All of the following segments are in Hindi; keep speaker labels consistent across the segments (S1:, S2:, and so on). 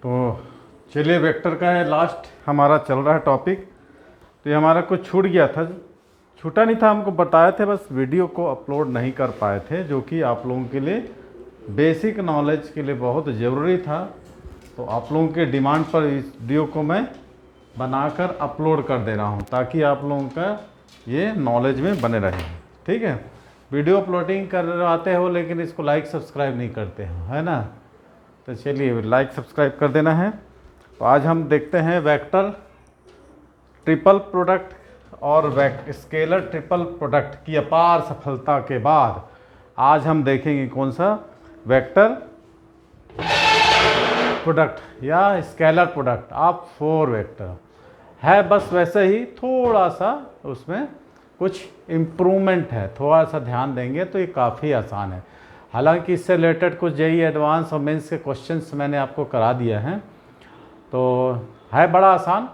S1: तो चलिए, वेक्टर का है लास्ट हमारा चल रहा है टॉपिक। तो ये हमारा कुछ छूट गया था, छूटा नहीं था, हमको बताए थे, बस वीडियो को अपलोड नहीं कर पाए थे, जो कि आप लोगों के लिए बेसिक नॉलेज के लिए बहुत ज़रूरी था। तो आप लोगों के डिमांड पर इस वीडियो को मैं बनाकर अपलोड कर दे रहा हूँ, ताकि आप लोगों का ये नॉलेज में बने रहे। ठीक है, वीडियो अपलोडिंग करवाते हो लेकिन इसको लाइक सब्सक्राइब नहीं करते हो, है ना। तो चलिए, लाइक सब्सक्राइब कर देना है। तो आज हम देखते हैं वेक्टर ट्रिपल प्रोडक्ट और स्केलर ट्रिपल प्रोडक्ट की अपार सफलता के बाद आज हम देखेंगे कौन सा वेक्टर प्रोडक्ट या स्केलर प्रोडक्ट ऑफ 4 वेक्टर है। बस वैसे ही थोड़ा सा उसमें कुछ इम्प्रूवमेंट है, थोड़ा सा ध्यान देंगे तो ये काफ़ी आसान है। हालांकि इससे रिलेटेड कुछ जेईई एडवांस और मेंस के क्वेश्चंस मैंने आपको करा दिया है, तो है बड़ा आसान।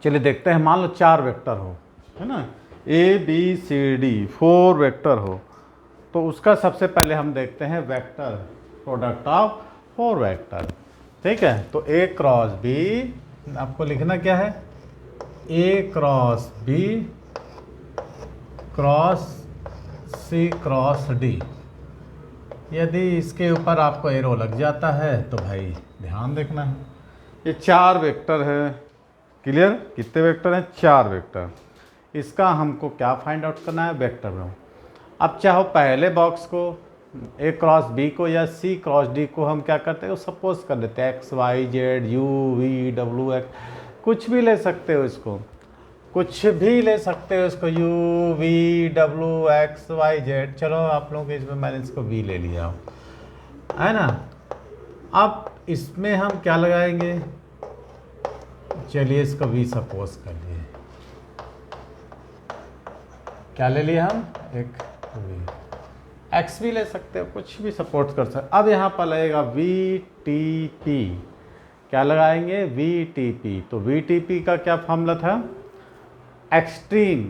S1: चलिए देखते हैं। मान लो 4 वेक्टर हो, है ना, A B C D 4 vector हो, तो उसका सबसे पहले हम देखते हैं वेक्टर प्रोडक्ट ऑफ 4 वेक्टर। ठीक है, तो ए क्रॉस बी, आपको लिखना क्या है, A cross B cross C cross D. यदि इसके ऊपर आपको एरो लग जाता है तो भाई ध्यान देखना है। ये 4 वेक्टर है, क्लियर। कितने वेक्टर हैं? 4 वेक्टर। इसका हमको क्या फाइंड आउट करना है? वेक्टर में। अब चाहो पहले बॉक्स को ए क्रॉस बी को या सी क्रॉस डी को हम क्या करते हैं, सपोज कर लेते हैं X Y Z U V W X, कुछ भी ले सकते हो इसको, कुछ भी ले सकते हो इसको, U V W X Y Z. चलो आप लोगों के इसमें मैंने इसको वी ले लिया, है ना। अब इसमें हम क्या लगाएंगे? चलिए इसको वी सपोज कर लिए। क्या ले लिया हम? एक वी। एक्स भी ले सकते हो, कुछ भी सपोर्ट कर सकते। अब यहाँ पर लगेगा वी टी पी। क्या लगाएंगे? V T P. तो वी टी पी का क्या फॉर्मूला था? Extreme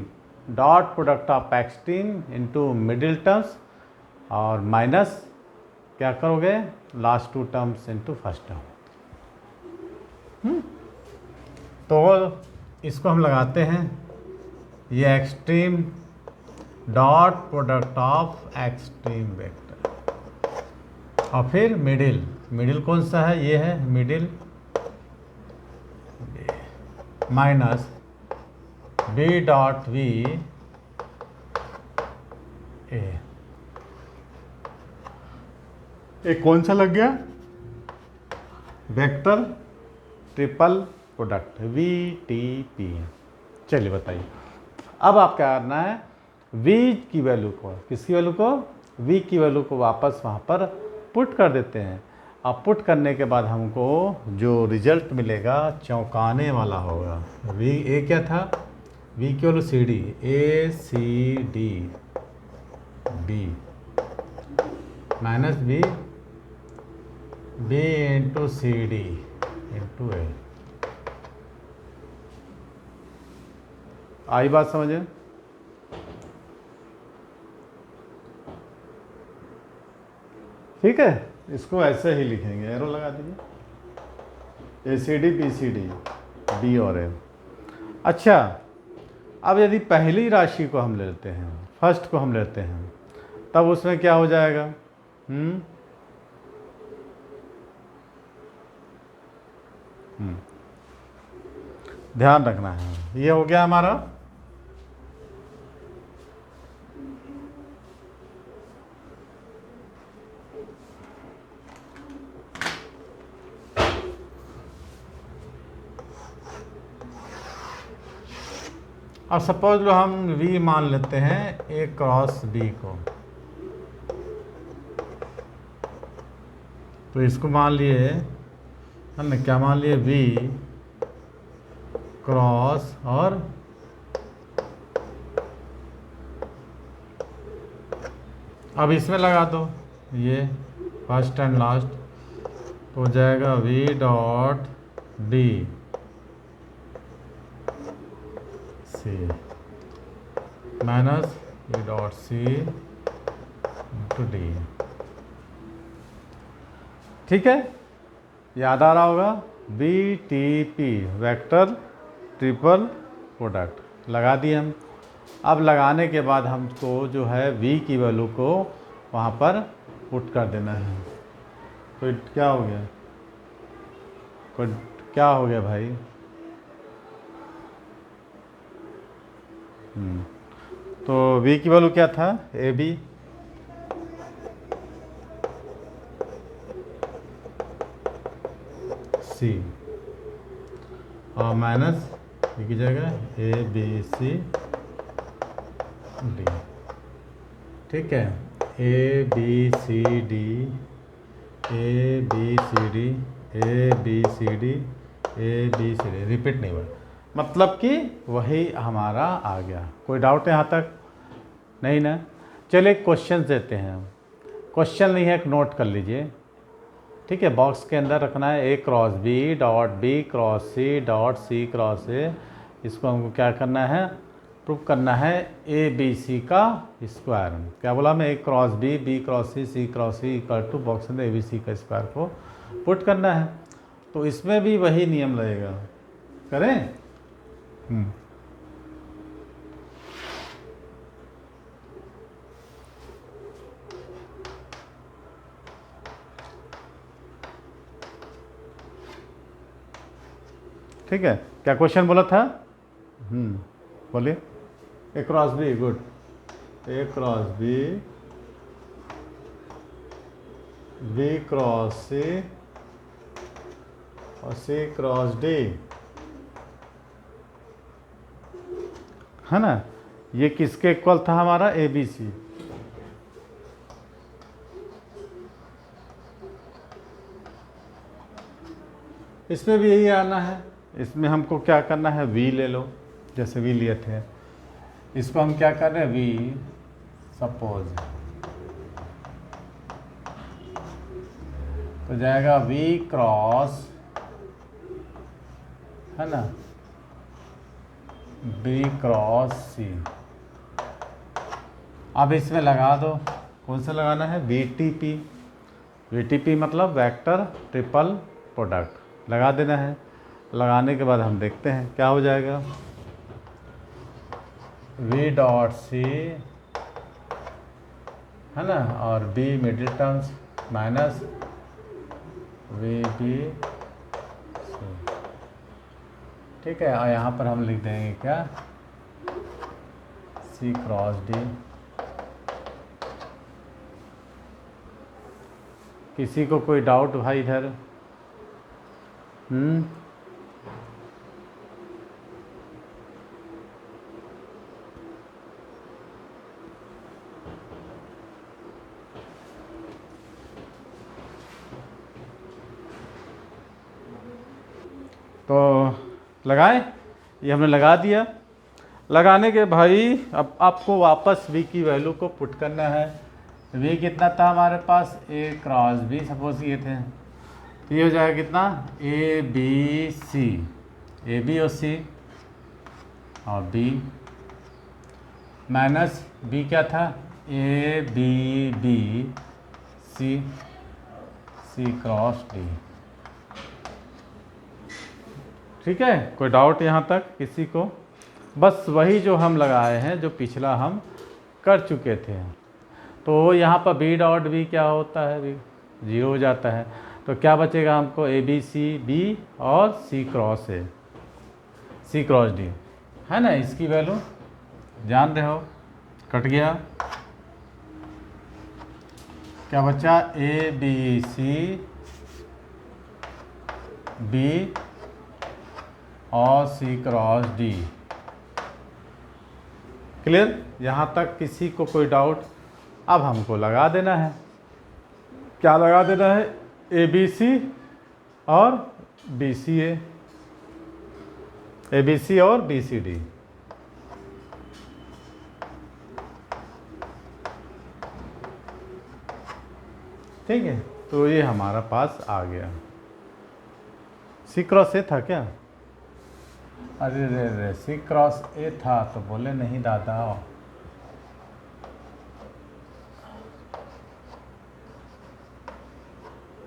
S1: dot product of extreme into middle terms और माइनस क्या करोगे, last 2 terms into first term. तो इसको हम लगाते हैं, ये extreme dot product of extreme vector और फिर मिडिल। मिडिल कौन सा है? ये है middle, minus B dot V A. एक कौन सा लग गया? Vector triple product V T P. चलिए बताइए, अब आप क्या करना है, v की वैल्यू को, किसकी वैल्यू को? v की वैल्यू को वापस वहाँ पर पुट कर देते हैं। अब पुट करने के बाद हमको जो रिजल्ट मिलेगा चौंकाने वाला होगा। v ए क्या था? v की value C D, A C D B minus B B into C D into A. आई बात समझे? ठीक है, इसको ऐसे ही लिखेंगे, एरो लगा दीजिए, A C D B C D B और ए। अच्छा, अब यदि पहली राशि को हम लेते हैं, फर्स्ट को हम लेते हैं, तब उसमें क्या हो जाएगा? ध्यान रखना है। ये हो गया हमारा अब सपोज लो हम v मान लेते हैं a क्रॉस b को, तो इसको मान लिए हमने, क्या मान लिए? v क्रॉस और अब इसमें लगा दो ये फर्स्ट एंड लास्ट, तो हो जाएगा v dot D minus V dot C into D. ठीक है, याद आ रहा होगा, VTP वेक्टर ट्रिपल प्रोडक्ट लगा दिए हम। अब लगाने के बाद हमको जो है V की वैल्यू को वहाँ पर पुट कर देना है। कोई क्या हो गया, कोई क्या हो गया भाई? तो V की वैल्यू क्या था, AB C और माइनस की जगह ABC D। ठीक है, ABCD ABCD ABCD ABCD, repeat नहीं हुआ, मतलब कि वही हमारा आ गया। कोई डाउट है यहाँ तक? नहीं ना? चलिए क्वेश्चन देते हैं। क्वेश्चन नहीं है, एक नोट कर लीजिए। ठीक है, बॉक्स के अंदर रखना है A cross B dot B cross C dot C cross A। इसको हमको क्या करना है, प्रूव करना है ABC का स्क्वायर। क्या बोला मैं, A cross B B cross C C cross C equal to box में ABC का स्क्वायर को पुट करना है। तो इसमें भी वही नियम लगेगा, करें? ठीक है, क्या क्वेश्चन बोला था? बोलिए। A cross B, good. A cross B B cross C और C क्रॉस D, है ना? ये किसके इक्वल था हमारा, ABC। इसमें भी यही आना है। इसमें हमको क्या करना है, V ले लो, जैसे V लिए थे। इसको हम क्या कर रहे हैं, V सपोज, तो जाएगा V क्रॉस, है ना, B क्रॉस C। अब इसमें लगा दो, कौन सा लगाना है, VTP। VTP मतलब वेक्टर ट्रिपल प्रोडक्ट लगा देना है। लगाने के बाद हम देखते हैं क्या हो जाएगा। V डॉट C, है ना, और B middle terms minus VB C। ठीक है, और यहाँ पर हम लिख देंगे क्या, C क्रॉस D। किसी को कोई डाउट भाई इधर? तो लगाएं, ये हमने लगा दिया। लगाने के भाई अब आपको वापस V की वैल्यू को पुट करना है। V कितना था हमारे पास, A क्रॉस B सपोज ये थे, तो ये हो जाएगा कितना, ABC, AB और C और B माइनस B क्या था, ABB C क्रॉस D। ठीक है, कोई डाउट यहाँ तक किसी को? बस वही जो हम लगाए हैं, जो पिछला हम कर चुके थे। तो यहाँ पर B डॉट B क्या होता है, B 0 हो जाता है। तो क्या बचेगा हमको, ABCB और C cross A, C cross D, है ना। इसकी वैल्यू जान रहे हो, कट गया। क्या बचा, ABC B और C क्रॉस D। क्लियर? यहाँ तक किसी को कोई डाउट? अब हमको लगा देना है, क्या लगा देना है, ABC और BCA, ABC और BCD। ठीक है, तो ये हमारा पास आ गया। C क्रॉस A था क्या? अरे रे रे, C क्रॉस A था तो बोले नहीं दादा।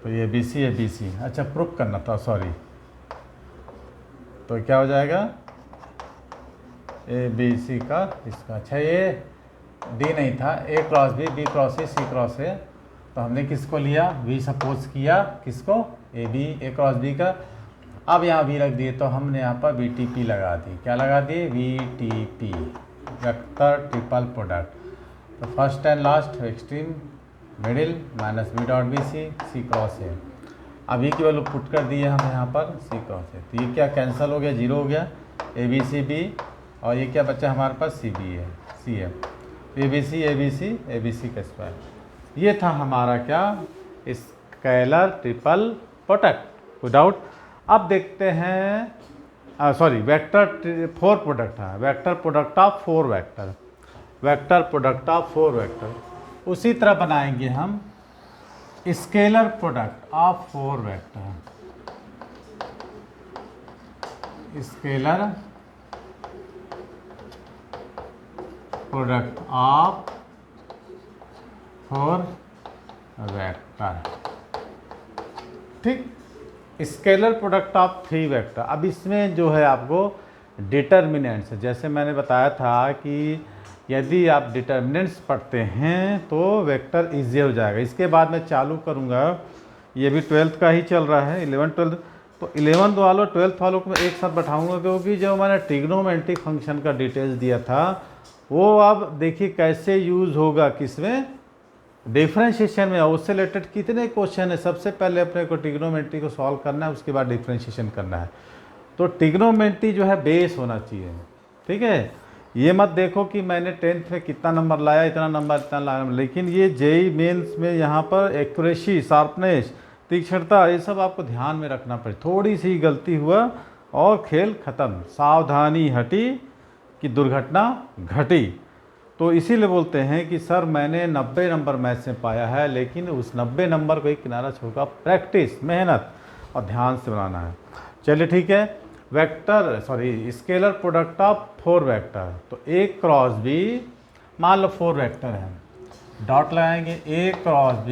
S1: तो ये बी सी, अच्छा प्रूफ करना था, सॉरी। तो क्या हो जाएगा, ABC का इसका, अच्छा ये D नहीं था, A cross B cross C cross A, तो हमने किसको लिया, V सपोज किया, किसको, A क्रॉस B का। अब यहाँ V रख दिए, तो हमने यहाँ पर VTP लगा दी, क्या लगा दिए, VTP, वेक्टर ट्रिपल प्रोडक्ट। तो first and last extreme middle minus V dot BC C cross A। अब की वैल्यू पुट कर दी है हम यहाँ पर C क्रॉस A, तो ये क्या कैंसिल हो गया, 0 हो गया, ABCB, और ये क्या बच्चा हमारे पास CB है, C है, ABC का स्क्वायर। ये था हमारा क्या, स्केलर ट्रिपल प्रोडक्ट, विदाउट। अब देखते हैं, सॉरी वेक्टर 4 प्रोडक्ट था, vector product of 4 vector, vector product of 4 vector. उसी तरह बनाएंगे हम scalar product of 4 vector, scalar product of 4 vector, ठीक। Scalar product of 3 vector. अब इसमें जो है आपको डिटर्मिनेंट्स, जैसे मैंने बताया था कि यदि आप डिटर्मिनेंट्स पढ़ते हैं तो वेक्टर ईजी हो जाएगा। इसके बाद मैं चालू करूँगा, ये भी 12th का ही चल रहा है, 11 12, तो 11th वालों 12th वालों को मैं एक साथ बैठाऊँगा, क्योंकि जो मैंने ट्रिग्नोमेट्रिक फंक्शन का डिटेल्स दिया था वो अब देखिए कैसे यूज़ होगा, किसमें, डिफ्रेंशिएशन में। उससे रिलेटेड कितने क्वेश्चन है, सबसे पहले अपने को ट्रिग्नोमेट्री को सॉल्व करना है, उसके बाद डिफ्रेंशिएशन करना है। तो ट्रिग्नोमेट्री जो है बेस होना चाहिए, ठीक है। ये मत देखो कि मैंने 10th में कितना नंबर लाया, इतना नंबर इतना लाया, लेकिन ये जेई मेंस में यहाँ पर एक्यूरेसी, शार्पनेस, तीक्ष्णता, ये सब आपको ध्यान में रखना पड़े। थोड़ी सी गलती हुआ और खेल ख़त्म, सावधानी हटी कि दुर्घटना घटी। तो इसीलिए बोलते हैं कि सर मैंने 90 नंबर मैथ से पाया है, लेकिन उस 90 नंबर को एक किनारा छोड़कर प्रैक्टिस, मेहनत और ध्यान से बनाना है। चलिए ठीक है, vector sorry scalar product of 4 vector, तो A क्रॉस B, मान लो 4 वेक्टर है, डॉट लगाएंगे A cross B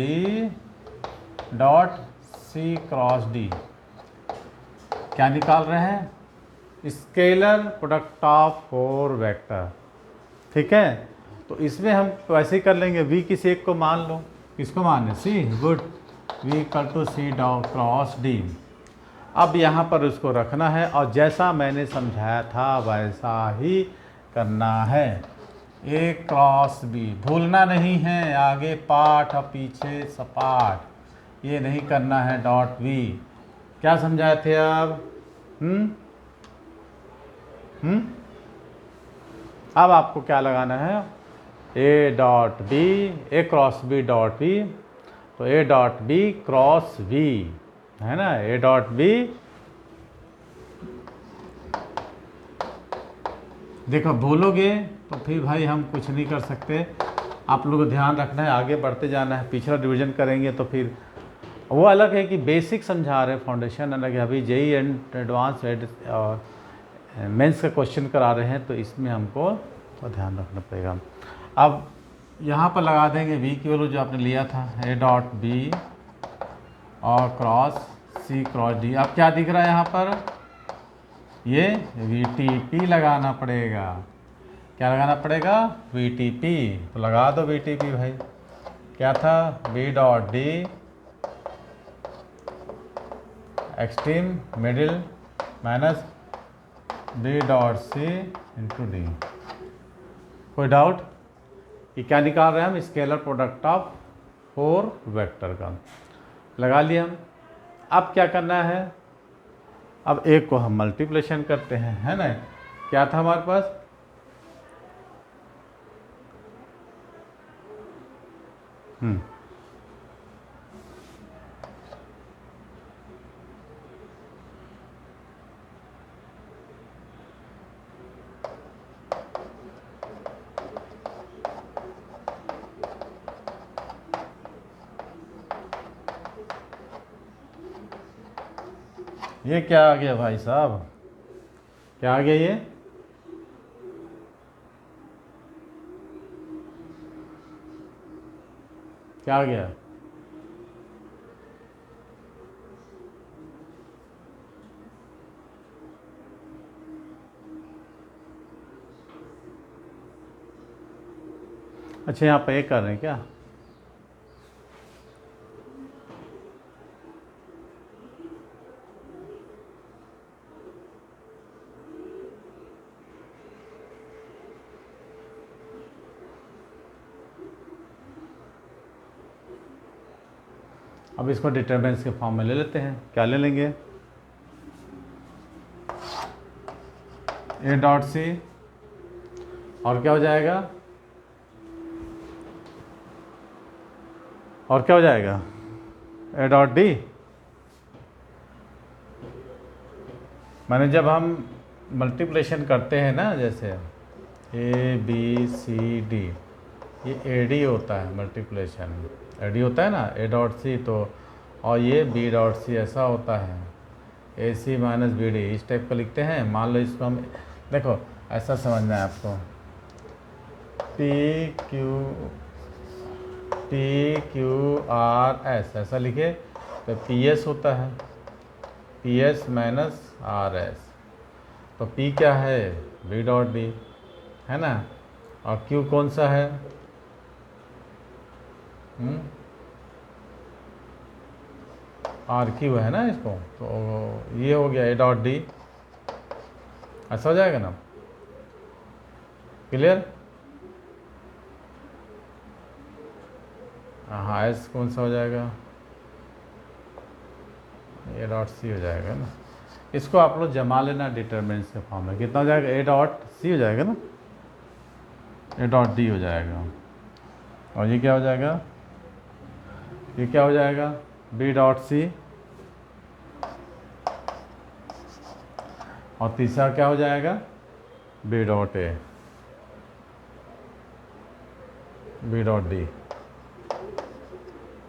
S1: dot C cross D, क्या निकाल रहे हैं, स्केलर प्रोडक्ट ऑफ 4 वेक्टर, ठीक है। तो इसमें हम वैसे ही कर लेंगे, V किसी एक को मान लो, किसको माने, C, good, V equal to C dot cross D। अब यहाँ पर उसको रखना है और जैसा मैंने समझाया था वैसा ही करना है, A क्रॉस B, भूलना नहीं है, आगे पाठ और पीछे सपाट, ये नहीं करना है, डॉट V। क्या समझाए थे अब, अब आपको क्या लगाना है, A dot B, A cross B dot B, तो A dot B cross V है ना, A डॉट B, देखो भूलोगे तो फिर भाई हम कुछ नहीं कर सकते। आप लोगों को ध्यान रखना है, आगे बढ़ते जाना है, पिछला रिवीजन करेंगे तो फिर वो अलग है कि बेसिक समझा रहे हैं, फाउंडेशन अलग है। अभी जेई एंड एडवांस और मेंस का क्वेश्चन करा रहे हैं, तो इसमें हमको तो ध्यान रखना पड़ेगा। अब यहाँ पर लगा देंगे V की वैल्यू जो आपने लिया था, A डॉट B और क्रॉस C क्रॉस D। अब क्या दिख रहा है यहाँ पर, ये VTP लगाना पड़ेगा, क्या लगाना पड़ेगा, VTP, तो लगा दो VTP भाई, क्या था, B dot D extreme middle minus B dot C into D। कोई डाउट, कि क्या निकाल रहे हैं हम, स्केलर प्रोडक्ट ऑफ 4 वेक्टर का लगा लिया हम। अब क्या करना है, अब एक को हम मल्टीप्लिकेशन करते हैं, है ना, क्या था हमारे पास, ये क्या आ गया भाई साहब, क्या आ गया, ये क्या आ गया, अच्छा यहाँ पे ये कर रहे हैं क्या? अब इसको डिटरमिनेंट्स के फॉर्म में ले लेते हैं। क्या ले लेंगे? ए डॉट सी और क्या हो जाएगा? और क्या हो जाएगा? ए डॉट डी। माने जब हम मल्टीप्लिकेशन करते हैं ना, जैसे ए बी सी डी, ये ए डी होता है मल्टीप्लिकेशन, ए डी होता है ना, ए डॉट सी, तो और ये बी डॉट सी ऐसा होता है, ए सी माइनस बी डी, इस टाइप का लिखते हैं। मान लो इसको हम, देखो ऐसा समझना है आपको, पी क्यू आर एस ऐसा लिखे तो पी एस होता है, P S minus R S, तो पी क्या है? बी डॉट डी है ना, और क्यू कौन सा है? आर क्यू है ना इसको, तो ये हो गया ए डॉट डी, ऐसा हो जाएगा ना। क्लियर? हाँ, एस कौन सा हो जाएगा? ए डॉट सी हो जाएगा ना। इसको आप लोग जमा लेना डिटरमिनेंट्स के फॉर्म में। कितना हो जाएगा? ए डॉट सी हो जाएगा ना, ए डॉट डी हो जाएगा, और ये क्या हो जाएगा? ये क्या हो जाएगा? बी डॉट सी, और तीसरा क्या हो जाएगा? B dot A, B dot D,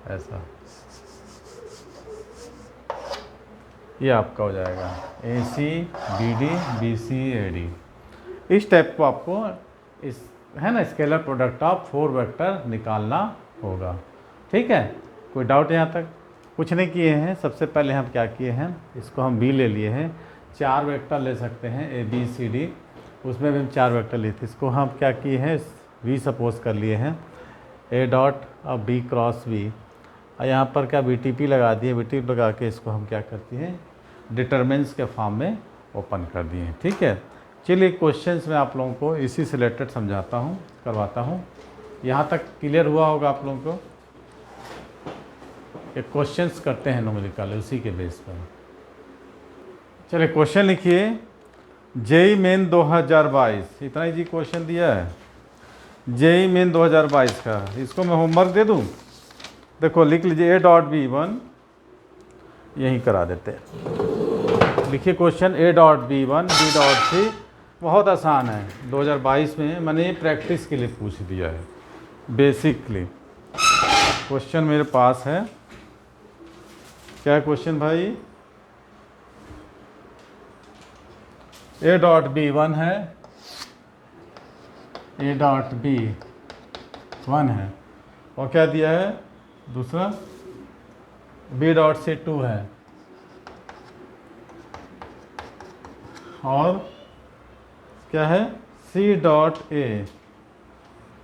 S1: ऐसा ये आपका हो जाएगा A C B D B C A D. इस टाइप को आपको इस है ना स्केलर प्रोडक्ट ऑफ 4 वेक्टर निकालना होगा। ठीक है, कोई डाउट यहाँ तक? कुछ नहीं किए हैं। सबसे पहले हम क्या किए हैं, इसको हम बी ले लिए हैं, 4 वेक्टर ले सकते हैं ए बी सी डी, उसमें भी हम 4 वेक्टर लिए थे। इसको हम क्या किए हैं, वी सपोज कर लिए हैं, ए डॉट और बी क्रॉस वी, और यहाँ पर क्या बी टी पी लगा दिए, बी टी पी लगा के इसको हम क्या करते हैं डिटरमिनेंट्स के फॉर्म में ओपन कर दिए। ठीक है, चलिए क्वेश्चंस में आप लोगों को इसी से रिलेटेड समझाता हूँ, करवाता हूँ। यहाँ तक क्लियर हुआ होगा आप लोगों को? एक क्वेश्चंस करते हैं न्यूमेरिकल उसी के बेस पर। चलिए क्वेश्चन लिखिए, जेई मेन 2022, इतना ही जी क्वेश्चन दिया है जेई मेन 2022 का। इसको मैं होमवर्क दे दूँ? देखो लिख लीजिए, ए डॉट बी वन, यहीं करा देते हैं। लिखिए question, A dot B one B dot C, बहुत आसान है, 2022 में मैंने ये प्रैक्टिस के लिए पूछ दिया है बेसिकली। क्वेश्चन मेरे पास है, क्या है क्वेश्चन भाई? ए डॉट बी वन है, ए डॉट बी वन है, और क्या दिया है दूसरा? बी डॉट सी 2 है, और क्या है? सी डॉट ए,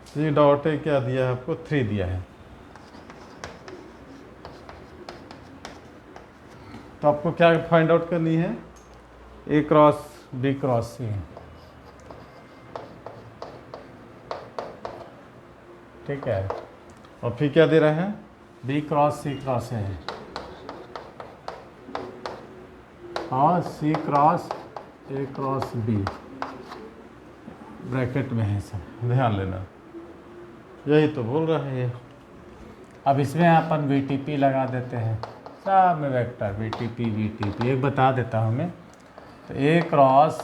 S1: सी डॉट ए क्या दिया है आपको? 3 दिया है। तो आपको क्या फाइंड आउट करनी है? A cross B cross C. ठीक है, और फिर क्या दे रहे हैं? B cross C cross A और C cross A cross B, bracket में है सब, ध्यान लेना, यही तो बोल रहा है ये। अब इसमें अपन वी टी पी लगा देते हैं, सब में वेक्टर वी टी पी एक बता देता हूँ मैं। तो A cross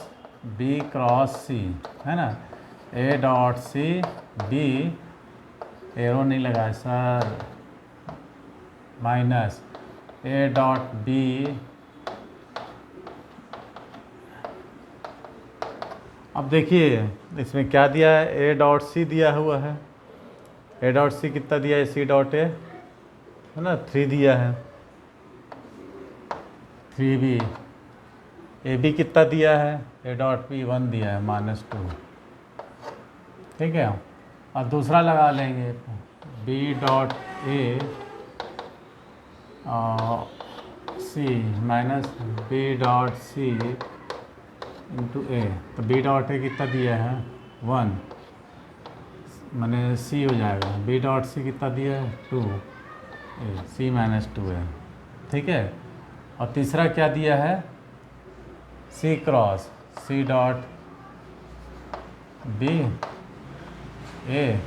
S1: B cross C है ना, A dot C B, arrow नहीं लगाए sir, minus A dot B. अब देखिए इसमें क्या दिया है, ए डॉट सी दिया हुआ है, ए डॉट सी कितना दिया है? सी डॉट ए है ना 3 दिया है, 3 बी। ए बी कितना दिया है? ए डॉट बी 1 दिया है -2। ठीक है, और दूसरा लगा लेंगे B dot A C minus B dot C into A. तो बी डॉट ए कितना दिया है 1, मैंने सी हो जाएगा। बी डॉट सी कितना दिया है 2, ए सी माइनस 2 है, ठीक है। और तीसरा क्या दिया है C cross C dot B A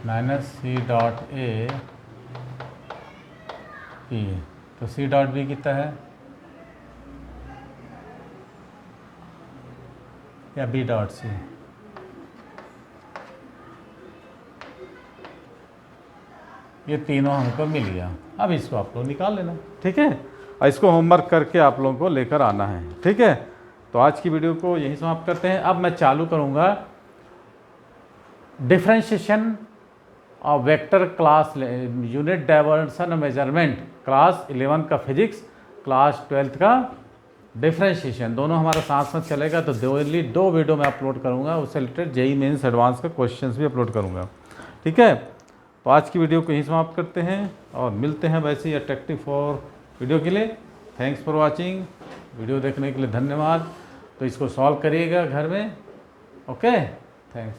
S1: minus C dot A P. तो सी डॉट बी कितना है या बी डॉट सी, ये तीनों हमको मिल गया। अब इसको आप लोग निकाल लेना, ठीक है। और इसको होमवर्क करके आप लोगों को लेकर आना है, ठीक है। तो आज की वीडियो को यहीं समाप्त करते हैं। अब मैं चालू करूँगा डिफरेंशिएशन और vector class unit diversion measurement class 11 का फिजिक्स, क्लास 12 का डिफरेंशिएशन, दोनों हमारा साथ साथ चलेगा। तो दो वीडियो मैं अपलोड करूँगा, उससे रिलेटेड जेईई मेंस एडवांस का क्वेश्चंस भी अपलोड करूँगा, ठीक है। तो आज की वीडियो को यहीं समाप्त करते हैं और मिलते हैं वैसे ही अट्रैक्टिव फॉर वीडियो के लिए। थैंक्स फॉर वाचिंग, वीडियो देखने के लिए धन्यवाद। तो इसको सॉल्व करिएगा घर में, ओके, थैंक्स।